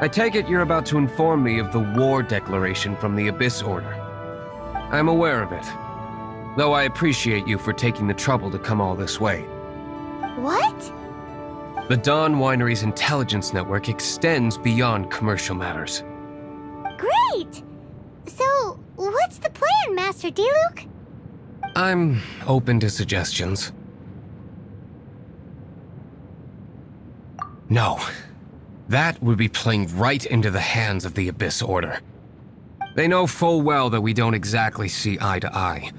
I take it you're about to inform me of the war declaration from the Abyss Order. I'm aware of it, though I appreciate you for taking the trouble to come all this way. What? The Dawn Winery's intelligence network extends beyond commercial matters. Great! So, what's the plan, Master Deluc? I'm open to suggestions. No. That would be playing right into the hands of the Abyss Order. They know full well that we don't exactly see eye to eye.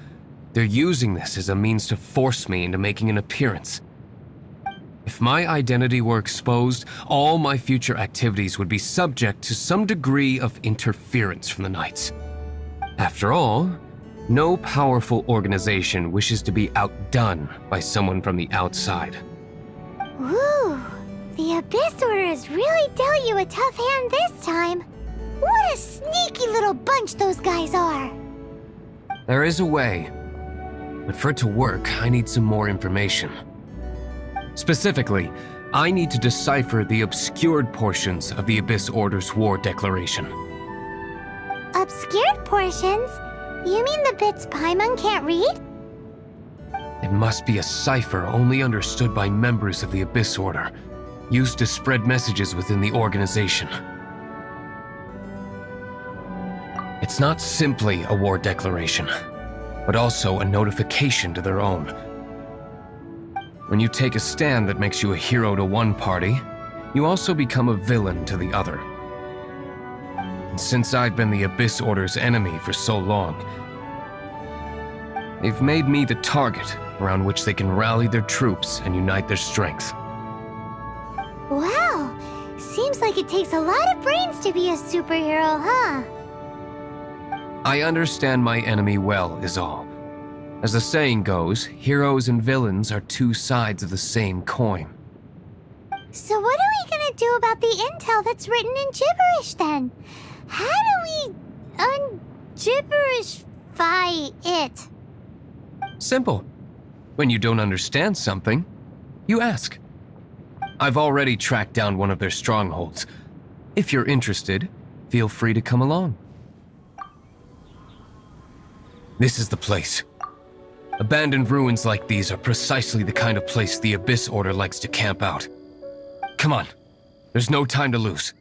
They're using this as a means to force me into making an appearance. If my identity were exposed, all my future activities would be subject to some degree of interference from the Knights. After all, no powerful organization wishes to be outdone by someone from the outside. Ooh, the Abyss Order has really dealt you a tough hand this time. What a sneaky little bunch those guys are. There is a way, but for it to work, I need some more information. Specifically, I need to decipher the obscured portions of the Abyss Order's war declaration. Obscured portions? You mean the bits Paimon can't read? It must be a cipher only understood by members of the Abyss Order, used to spread messages within the organization. It's not simply a war declaration, but also a notification to their own. When you take a stand that makes you a hero to one party, you also become a villain to the other. And since I've been the Abyss Order's enemy for so long, they've made me the target around which they can rally their troops and unite their strength. Wow, seems like it takes a lot of brains to be a superhero, huh? I understand my enemy well, is all. As the saying goes, heroes and villains are two sides of the same coin. So what are we gonna do about the intel that's written in gibberish then? How do we un-gibberishify it? Simple. When you don't understand something, you ask. I've already tracked down one of their strongholds. If you're interested, feel free to come along. This is the place. Abandoned ruins like these are precisely the kind of place the Abyss Order likes to camp out. Come on, there's no time to lose.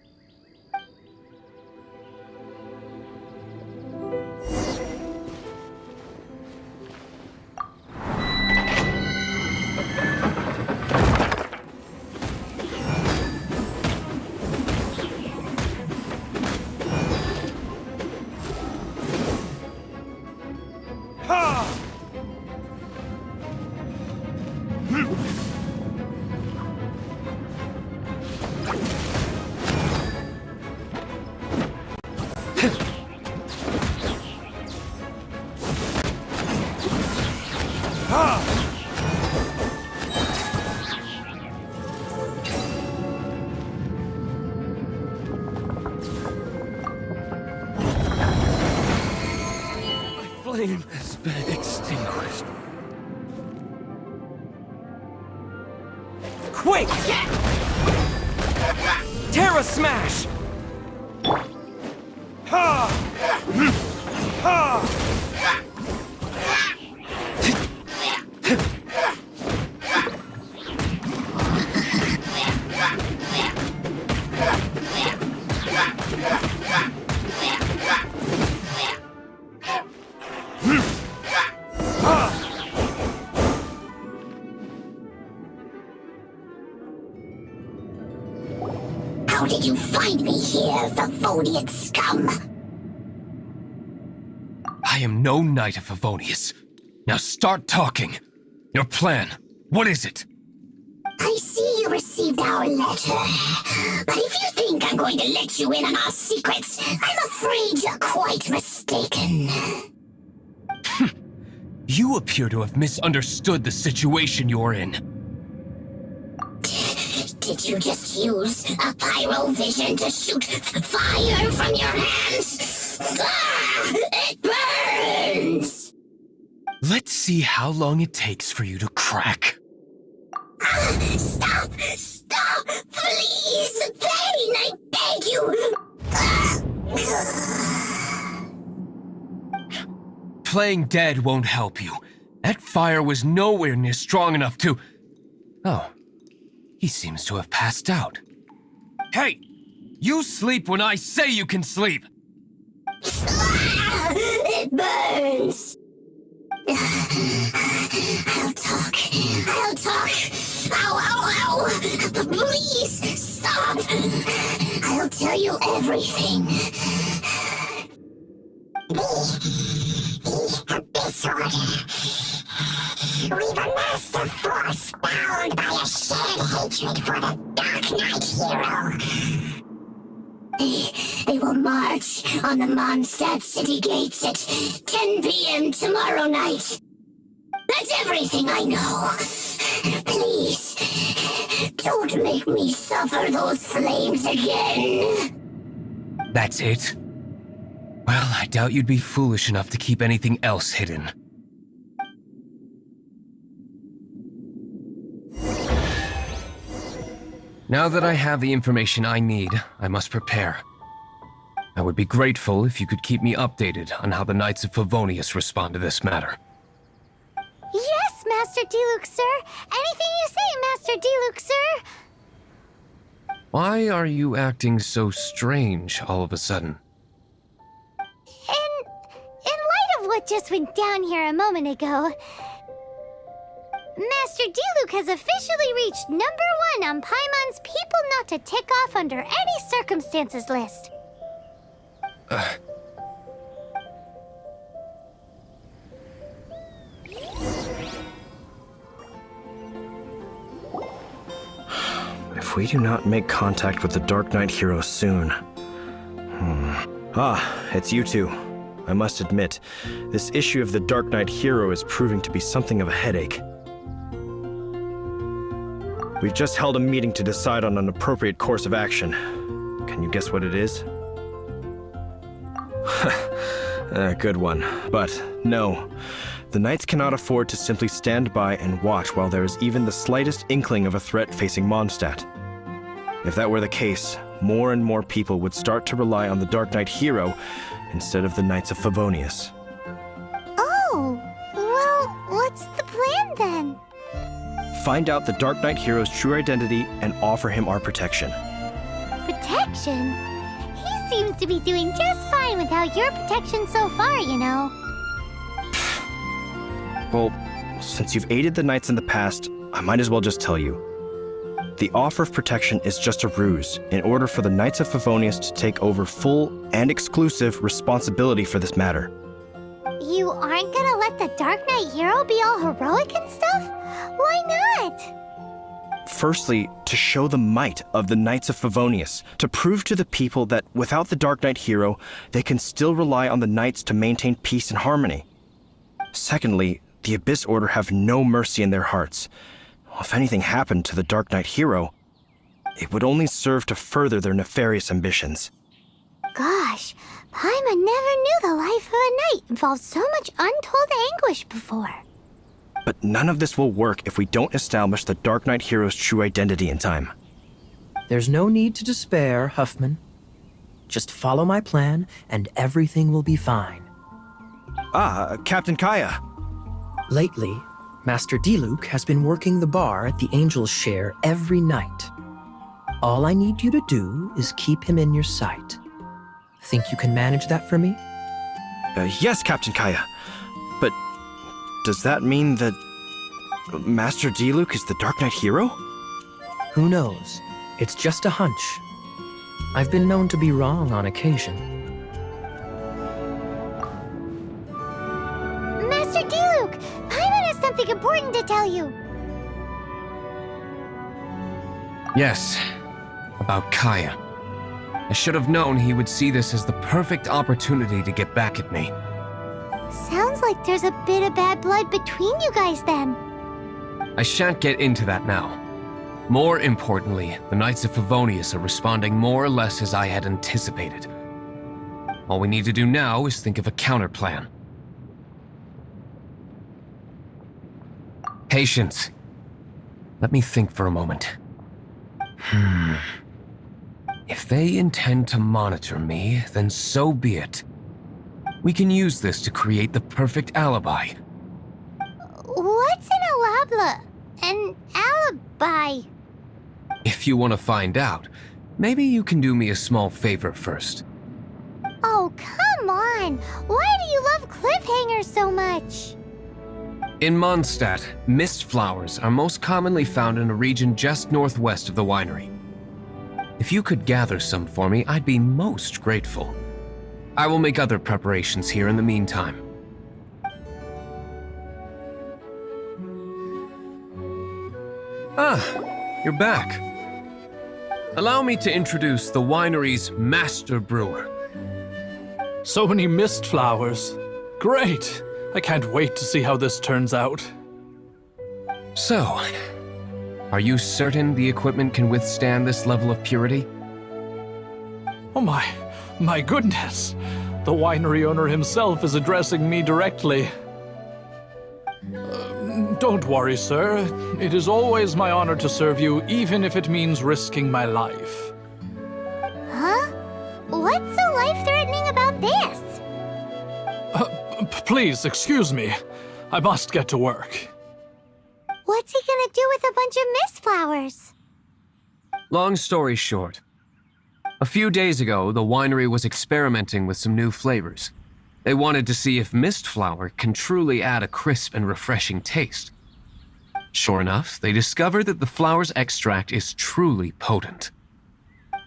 Flame has been extinguished. Quick! Terra Smash! Ha! Ha! How did you find me here, Favonian scum? I am no Knight of Favonius. Now start talking. Your plan, what is it? I see you received our letter. But if you think I'm going to let you in on our secrets, I'm afraid you're quite mistaken. You appear to have misunderstood the situation you're in. Did you just use a pyrovision to shoot fire from your hands? Ah, it burns! Let's see how long it takes for you to crack. Stop! Stop! Please! Pain, I beg you! playing dead won't help you. That fire was nowhere near strong enough to... Oh, he seems to have passed out. Hey! You sleep when I say you can sleep! It burns! I'll talk. Ow, ow, ow! Please, stop! I'll tell you everything. The Abyss Order. We've amassed a force bound by a shared hatred for the Darknight hero. They will march on the Mondstadt city gates at 10 p.m. tomorrow night. That's everything I know. Please, don't make me suffer those flames again. That's it? Well, I doubt you'd be foolish enough to keep anything else hidden. Now that I have the information I need, I must prepare. I would be grateful if you could keep me updated on how the Knights of Favonius respond to this matter. Yes, Master Deluc, sir. Anything you say, Master Deluc, sir. Why are you acting so strange all of a sudden? In light of what just went down here a moment ago, Master Deluc has officially reached #1 on Paimon's people not to tick off under any circumstances list. If we do not make contact with the Darknight hero soon... Ah, it's you two. I must admit, this issue of the Darknight hero is proving to be something of a headache. We've just held a meeting to decide on an appropriate course of action. Can you guess what it is? Good one. But no, the Knights cannot afford to simply stand by and watch while there is even the slightest inkling of a threat facing Mondstadt. If that were the case, more and more people would start to rely on the Darknight hero instead of the Knights of Favonius. Oh, well, what's the plan then? Find out the Darknight hero's true identity and offer him our protection. Protection? He seems to be doing just fine without your protection so far, you know. Well, since you've aided the Knights in the past, I might as well just tell you. The offer of protection is just a ruse in order for the Knights of Favonius to take over full and exclusive responsibility for this matter. You aren't gonna let the Darknight hero be all heroic and stuff? Why not? Firstly, to show the might of the Knights of Favonius, to prove to the people that without the Darknight hero, they can still rely on the Knights to maintain peace and harmony. Secondly, the Abyss Order have no mercy in their hearts. If anything happened to the Darknight hero, it would only serve to further their nefarious ambitions. Gosh, Paimon never knew the life of a knight involved so much untold anguish before. But none of this will work if we don't establish the Darknight hero's true identity in time. There's no need to despair, Huffman. Just follow my plan, and everything will be fine. Ah, Captain Kaya. Lately, Master Deluc has been working the bar at the Angel's Share every night. All I need you to do is keep him in your sight. Think you can manage that for me? Yes, Captain Kaya. But does that mean that Master Deluc is the Darknight hero? Who knows? It's just a hunch. I've been known to be wrong on occasion. Master Deluc, Paimon has something important to tell you. Yes, about Kaya. I should have known he would see this as the perfect opportunity to get back at me. Sounds like there's a bit of bad blood between you guys then. I shan't get into that now. More importantly, the Knights of Favonius are responding more or less as I had anticipated. All we need to do now is think of a counterplan. Patience. Let me think for a moment. If they intend to monitor me, then so be it. We can use this to create the perfect alibi. What's an alibi? If you want to find out, maybe you can do me a small favor first. Oh, come on! Why do you love cliffhangers so much? In Mondstadt, mist flowers are most commonly found in a region just northwest of the winery. If you could gather some for me, I'd be most grateful. I will make other preparations here in the meantime. Ah, you're back. Allow me to introduce the winery's master brewer. So many mist flowers. Great! I can't wait to see how this turns out. So, are you certain the equipment can withstand this level of purity? Oh my goodness! The winery owner himself is addressing me directly. Don't worry, sir. It is always my honor to serve you, even if it means risking my life. Huh? What's so life-threatening about this? Please, excuse me. I must get to work. What's he gonna do with a bunch of mist flowers? Long story short, a few days ago, the winery was experimenting with some new flavors. They wanted to see if mist flower can truly add a crisp and refreshing taste. Sure enough, they discovered that the flower's extract is truly potent.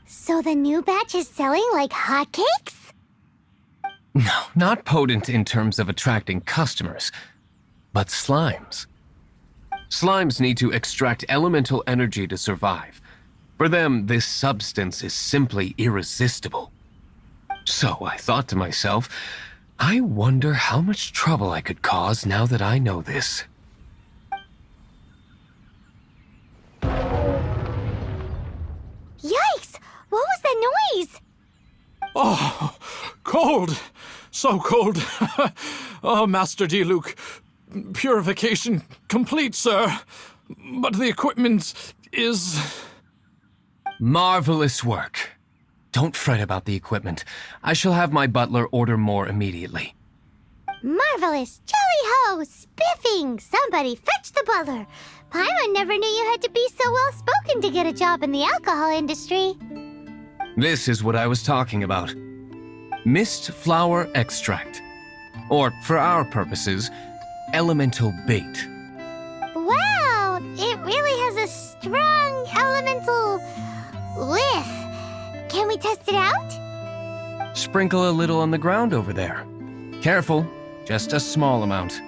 So the new batch is selling like hotcakes? No, not potent in terms of attracting customers, but slimes. Slimes need to extract elemental energy to survive. For them, this substance is simply irresistible. So I thought to myself, I wonder how much trouble I could cause now that I know this. Yikes! What was that noise? Oh, cold! So cold! Oh, Master Deluc, purification complete, sir. But the equipment is... Marvelous work. Don't fret about the equipment. I shall have my butler order more immediately. Marvelous! Jolly ho! Spiffing! Somebody fetch the butler! Paimon never knew you had to be so well-spoken to get a job in the alcohol industry. This is what I was talking about. Mist flower extract. Or, for our purposes, elemental bait. Wow! It really has a strong elemental whiff. Can we test it out? Sprinkle a little on the ground over there. Careful, just a small amount.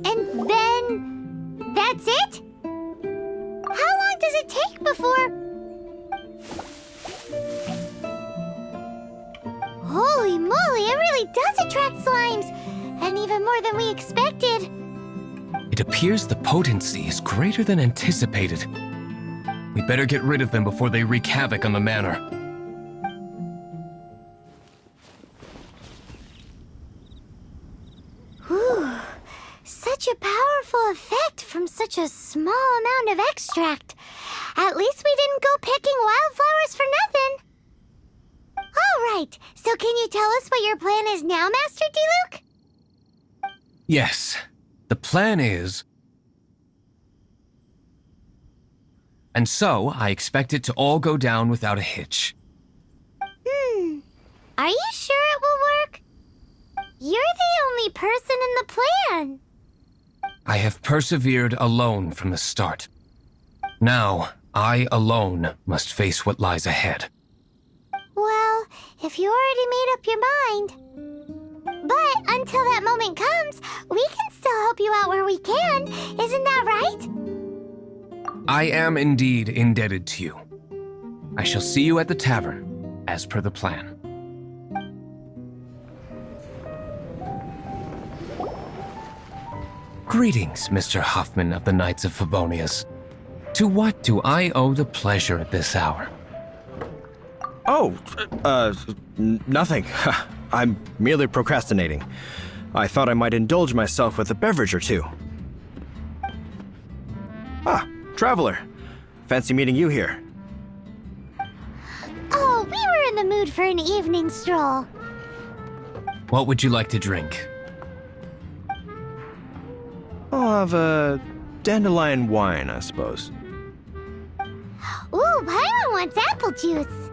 And then... that's it? How long does it take before... Holy moly, it really does attract slimes! And even more than we expected. It appears the potency is greater than anticipated. We better get rid of them before they wreak havoc on the manor. Whew. Such a powerful effect from such a small amount of extract. At least we didn't go picking wildflowers for nothing. All right, so can you tell us what your plan is now, Master Deluc? Yes, the plan is... And so, I expect it to all go down without a hitch. Are you sure it will work? You're the only person in the plan. I have persevered alone from the start. Now, I alone must face what lies ahead. Well, if you already made up your mind. But until that moment comes, we can still help you out where we can. Isn't that right? I am indeed indebted to you. I shall see you at the tavern, as per the plan. Greetings, Mr. Huffman of the Knights of Favonius. To what do I owe the pleasure at this hour? Oh, nothing. I'm merely procrastinating. I thought I might indulge myself with a beverage or two. Ah, traveler. Fancy meeting you here. Oh, we were in the mood for an evening stroll. What would you like to drink? I'll have a dandelion wine, I suppose. Ooh, Paimon wants apple juice.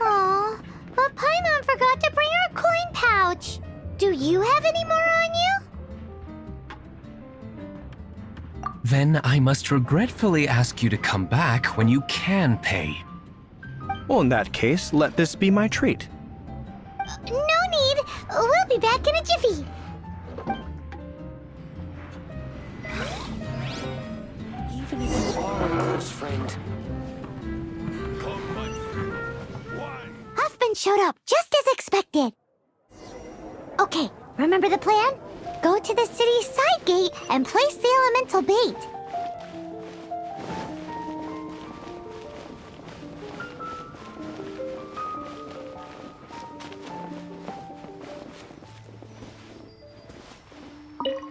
Aw, but Paimon forgot to bring her coin pouch. Do you have any more on you? Then I must regretfully ask you to come back when you can pay. Well, in that case, let this be my treat. No need. We'll be back in a jiffy. Even if you are a close friend, Huffman showed up just as expected. Okay, remember the plan? Go to the city's side gate and place the elemental bait.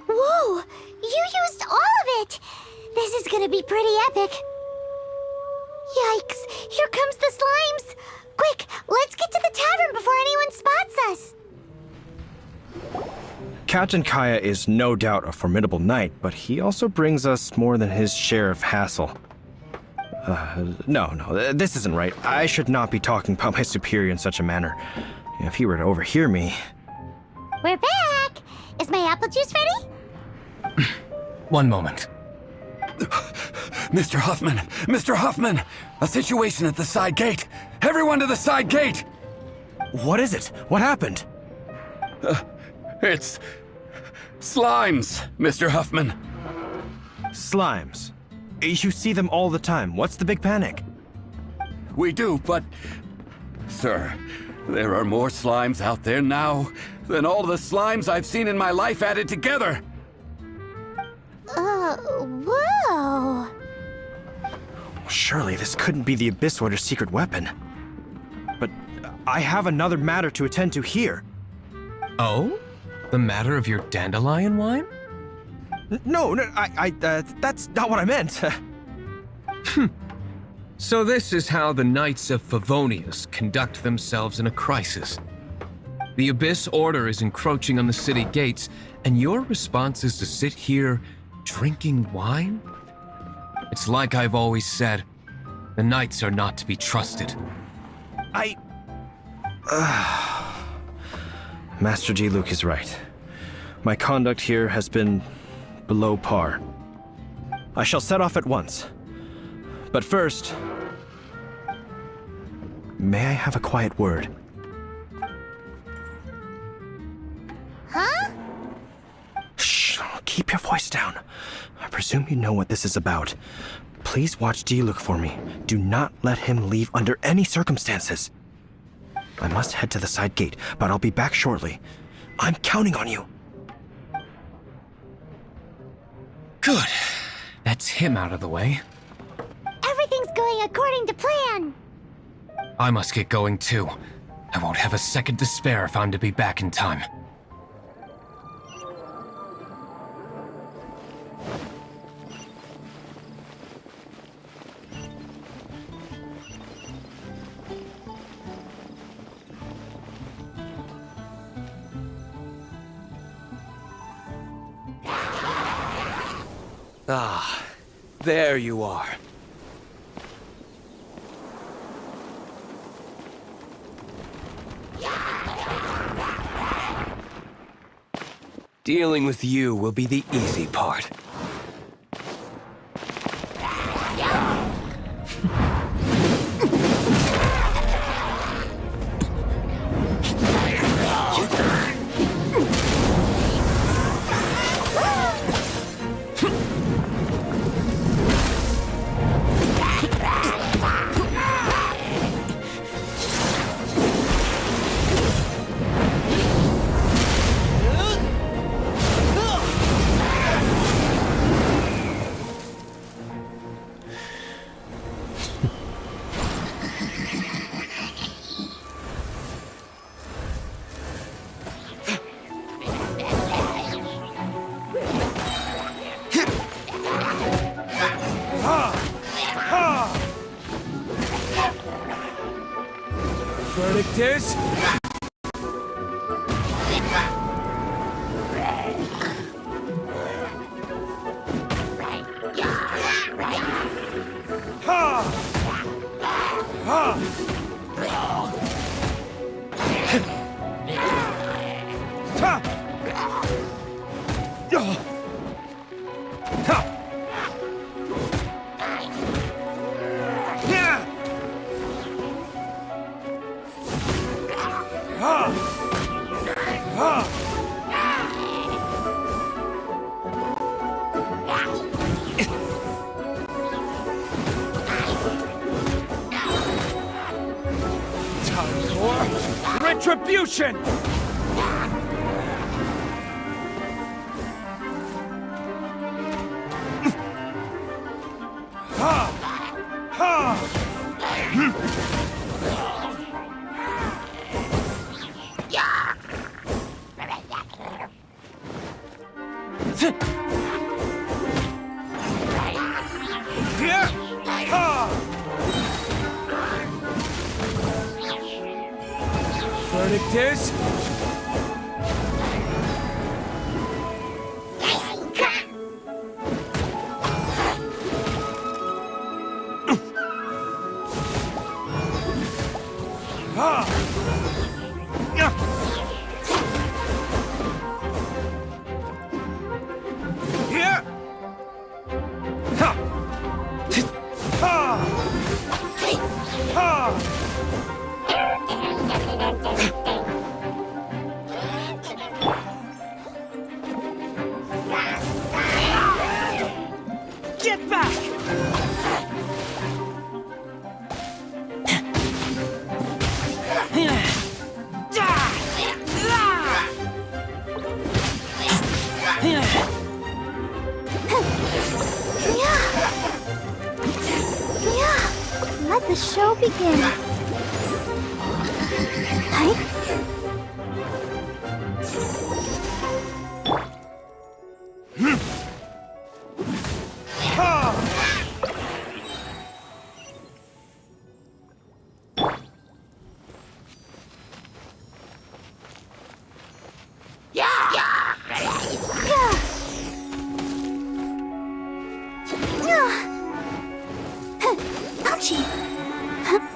Whoa! You used all of it! This is gonna be pretty epic. Yikes! Here comes the slimes! Quick, let's get to the tavern before anyone spots us! Captain Kaya is no doubt a formidable knight, but he also brings us more than his share of hassle. No, this isn't right. I should not be talking about my superior in such a manner. If he were to overhear me... We're back! Is my apple juice ready? One moment. Mr. Huffman! Mr. Huffman! A situation at the side gate! Everyone to the side gate! What is it? What happened? It's... slimes, Mr. Huffman. Slimes. You see them all the time. What's the big panic? We do, but... Sir, there are more slimes out there now than all the slimes I've seen in my life added together! Whoa! Surely this couldn't be the Abyss Order's secret weapon. But I have another matter to attend to here. Oh? The matter of your dandelion wine? No, that's not what I meant. So this is how the Knights of Favonius conduct themselves in a crisis. The Abyss Order is encroaching on the city gates, and your response is to sit here drinking wine? It's like I've always said, the Knights are not to be trusted. Master Deluc is right. My conduct here has been below par. I shall set off at once. But first, may I have a quiet word? Huh? Shh, keep your voice down. I presume you know what this is about. Please watch Deluc for me. Do not let him leave under any circumstances. I must head to the side gate, but I'll be back shortly. I'm counting on you. Good. That's him out of the way. Everything's going according to plan. I must get going too. I won't have a second to spare if I'm to be back in time. ah, there you are. Dealing with you will be the easy part. Verdict is... Time for retribution! Verdict is... Get back! Let the show begin. Hi. Ouchie.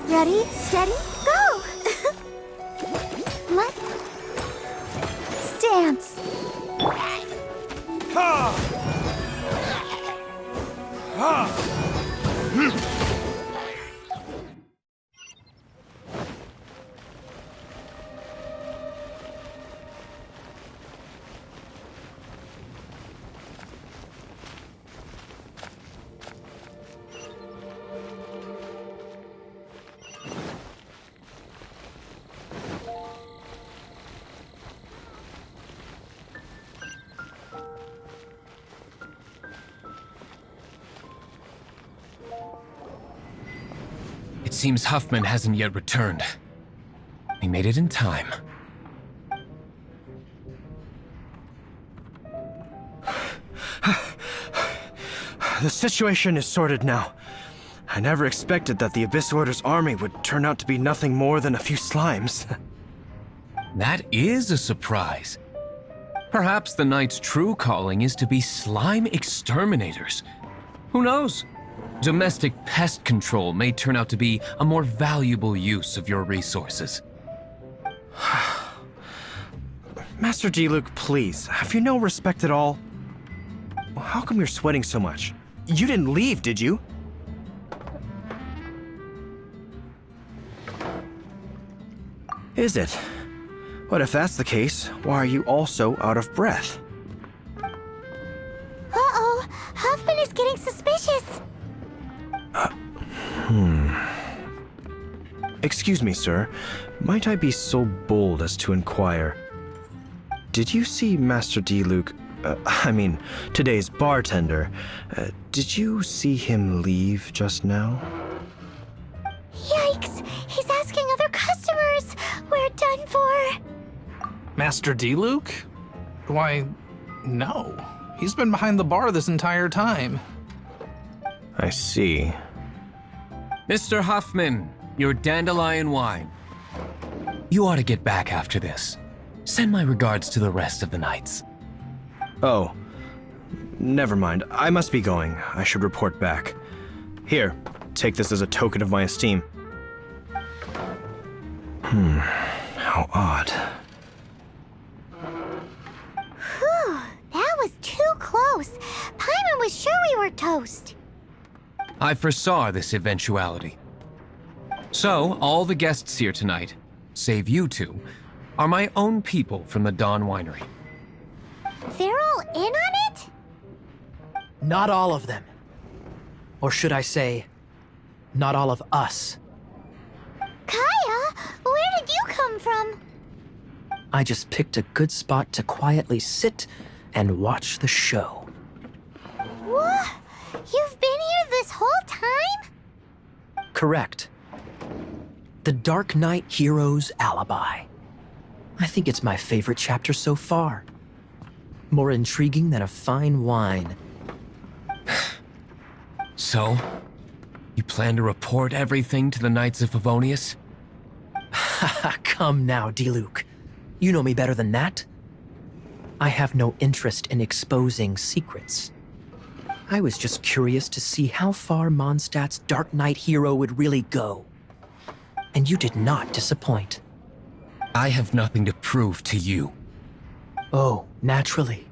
Ready, steady, go! Let's dance. It seems Huffman hasn't yet returned. We made it in time. The situation is sorted now. I never expected that the Abyss Order's army would turn out to be nothing more than a few slimes. That is a surprise. Perhaps the Knight's true calling is to be slime exterminators. Who knows? Domestic pest control may turn out to be a more valuable use of your resources. Master Deluc, please, have you no respect at all? How come you're sweating so much? You didn't leave, did you? Is it? But if that's the case, why are you also out of breath? Uh-oh, Huffman is getting suspicious. Excuse me, sir. Might I be so bold as to inquire? Did you see Master Deluc, today's bartender? Did you see him leave just now? Yikes, he's asking other customers. We're done for. Master Deluc? Why, no. He's been behind the bar this entire time. I see. Mr. Huffman, your dandelion wine. You ought to get back after this. Send my regards to the rest of the knights. Oh, never mind. I must be going. I should report back. Here, take this as a token of my esteem. How odd. Whew, that was too close. Paimon was sure we were toast. I foresaw this eventuality. So, all the guests here tonight, save you two, are my own people from the Dawn Winery. They're all in on it? Not all of them. Or should I say, not all of us. Kaya, where did you come from? I just picked a good spot to quietly sit and watch the show. What? You've been here this whole time? Correct. The Darknight hero's alibi. I think it's my favorite chapter so far. More intriguing than a fine wine. So, you plan to report everything to the Knights of Favonius? Come now, Deluc. You know me better than that. I have no interest in exposing secrets. I was just curious to see how far Mondstadt's Darknight hero would really go. And you did not disappoint. I have nothing to prove to you. Oh, naturally.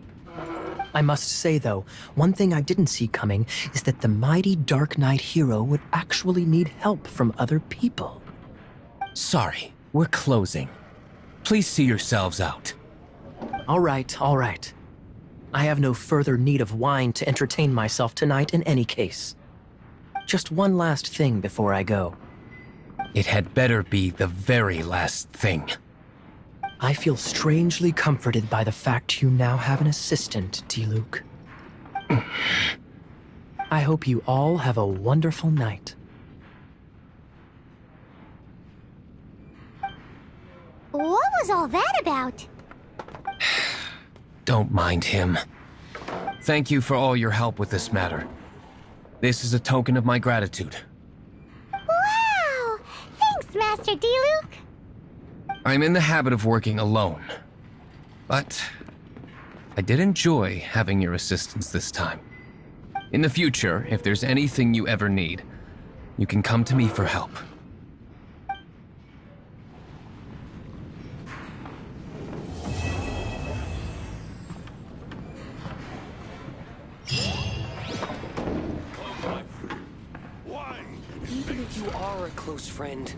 I must say, though, one thing I didn't see coming is that the mighty Darknight hero would actually need help from other people. Sorry, we're closing. Please see yourselves out. All right, all right. I have no further need of wine to entertain myself tonight in any case. Just one last thing before I go. It had better be the very last thing. I feel strangely comforted by the fact you now have an assistant, Deluc. I hope you all have a wonderful night. What was all that about? Don't mind him. Thank you for all your help with this matter. This is a token of my gratitude. Wow! Thanks, Master Deluc. I'm in the habit of working alone, but I did enjoy having your assistance this time. In the future, if there's anything you ever need, you can come to me for help. Even if you are a close friend,